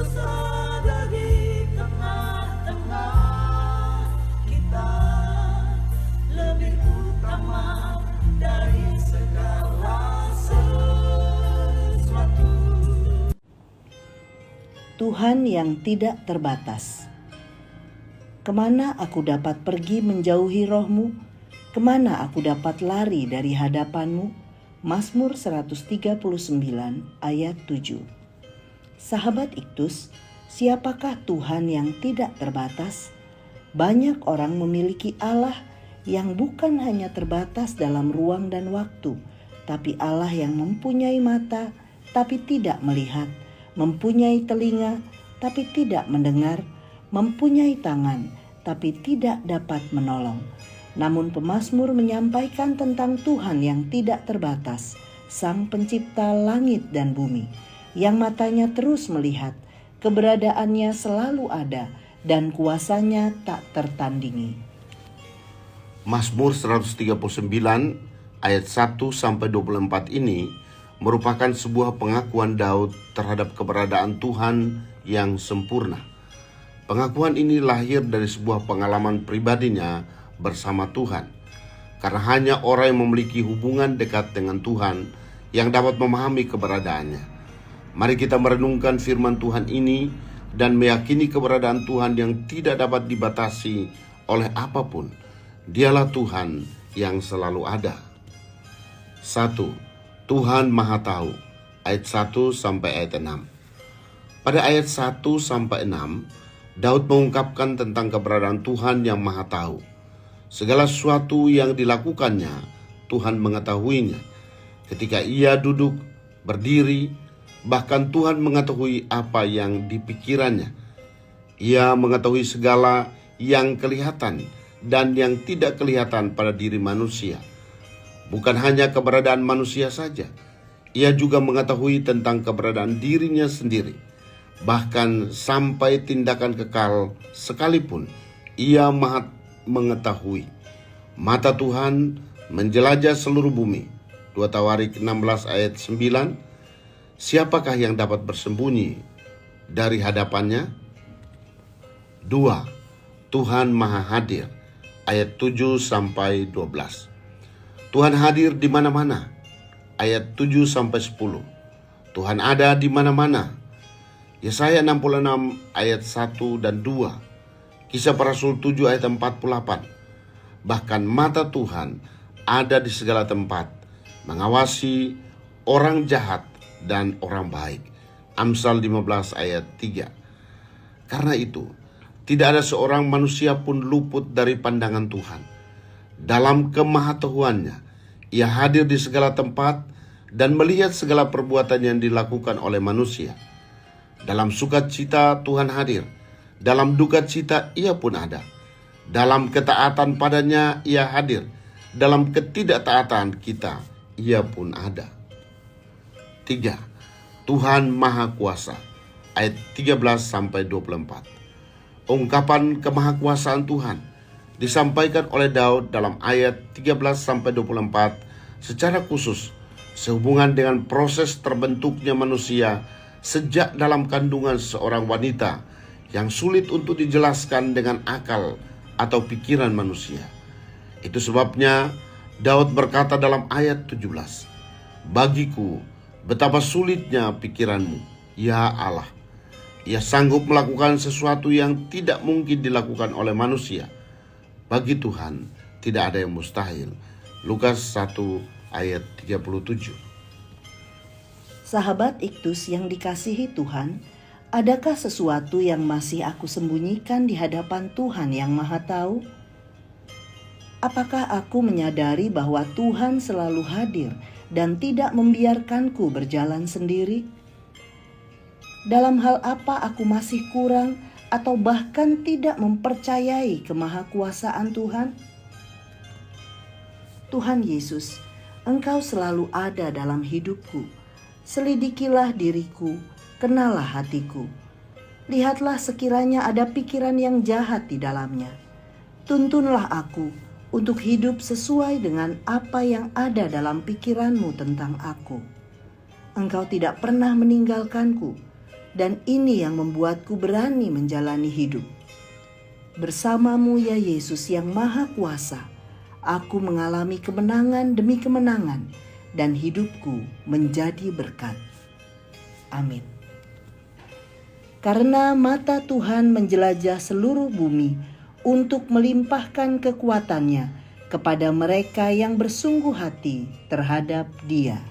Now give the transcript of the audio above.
Yesus ada di tengah-tengah kita, lebih utama dari segala sesuatu. Tuhan yang tidak terbatas. Kemana aku dapat pergi menjauhi roh-Mu? Kemana aku dapat lari dari hadapan-Mu? Mazmur 139 ayat 7. Sahabat Iktus, siapakah Tuhan yang tidak terbatas? Banyak orang memiliki Allah yang bukan hanya terbatas dalam ruang dan waktu, tapi Allah yang mempunyai mata tapi tidak melihat, mempunyai telinga tapi tidak mendengar, mempunyai tangan tapi tidak dapat menolong. Namun pemazmur menyampaikan tentang Tuhan yang tidak terbatas, Sang Pencipta langit dan bumi, yang matanya terus melihat, keberadaannya selalu ada, dan kuasanya tak tertandingi. Mazmur 139 ayat 1-24 ini merupakan sebuah pengakuan Daud terhadap keberadaan Tuhan yang sempurna. Pengakuan ini lahir dari sebuah pengalaman pribadinya bersama Tuhan. Karena hanya orang yang memiliki hubungan dekat dengan Tuhan yang dapat memahami keberadaannya. Mari kita merenungkan firman Tuhan ini dan meyakini keberadaan Tuhan yang tidak dapat dibatasi oleh apapun. Dialah Tuhan yang selalu ada. 1. Tuhan Maha Tahu. Ayat 1 sampai ayat 6. Pada ayat 1-6, Daud mengungkapkan tentang keberadaan Tuhan yang Maha Tahu. Segala sesuatu yang dilakukannya, Tuhan mengetahuinya. Ketika ia duduk, berdiri, bahkan Tuhan mengetahui apa yang dipikirannya. Ia mengetahui segala yang kelihatan dan yang tidak kelihatan pada diri manusia. Bukan hanya keberadaan manusia saja, ia juga mengetahui tentang keberadaan dirinya sendiri. Bahkan sampai tindakan kekal sekalipun, ia maha mengetahui. Mata Tuhan menjelajah seluruh bumi. 2 Tawarik 16 ayat 9. Siapakah yang dapat bersembunyi dari hadapannya? 2. Tuhan Maha Hadir. Ayat 7-12. Tuhan hadir di mana-mana. Ayat 7-10. Tuhan ada di mana-mana. Yesaya 66 ayat 1 dan 2. Kisah Para Rasul 7 ayat 48. Bahkan mata Tuhan ada di segala tempat, mengawasi orang jahat dan orang baik. Amsal 15 ayat 3. Karena itu, tidak ada seorang manusia pun luput dari pandangan Tuhan. Dalam kemahatauannya, ia hadir di segala tempat dan melihat segala perbuatan yang dilakukan oleh manusia. Dalam sukacita Tuhan hadir, dalam duka cita ia pun ada. Dalam ketaatan padanya ia hadir, dalam ketidaktaatan kita ia pun ada. 3. Tuhan Maha Kuasa. Ayat 13-24. Ungkapan kemahakuasaan Tuhan disampaikan oleh Daud dalam ayat 13-24 secara khusus sehubungan dengan proses terbentuknya manusia sejak dalam kandungan seorang wanita yang sulit untuk dijelaskan dengan akal atau pikiran manusia. Itu sebabnya Daud berkata dalam ayat 17, "Bagiku betapa sulitnya pikiranmu, ya Allah. Ia sanggup melakukan sesuatu yang tidak mungkin dilakukan oleh manusia. Bagi Tuhan tidak ada yang mustahil." Lukas 1 ayat 37. Sahabat Iktus yang dikasihi Tuhan, adakah sesuatu yang masih aku sembunyikan di hadapan Tuhan yang Maha Tahu? Apakah aku menyadari bahwa Tuhan selalu hadir dan tidak membiarkanku berjalan sendiri? Dalam hal apa aku masih kurang atau bahkan tidak mempercayai kemahakuasaan Tuhan? Tuhan Yesus, Engkau selalu ada dalam hidupku. Selidikilah diriku, kenalah hatiku. Lihatlah sekiranya ada pikiran yang jahat di dalamnya. Tuntunlah aku untuk hidup sesuai dengan apa yang ada dalam pikiran-Mu tentang aku. Engkau tidak pernah meninggalkanku. dan ini yang membuatku berani menjalani hidup. Bersamamu ya Yesus yang Maha Kuasa, aku mengalami kemenangan demi kemenangan dan hidupku menjadi berkat. Amin. Karena mata Tuhan menjelajah seluruh bumi untuk melimpahkan kekuatannya kepada mereka yang bersungguh hati terhadap Dia.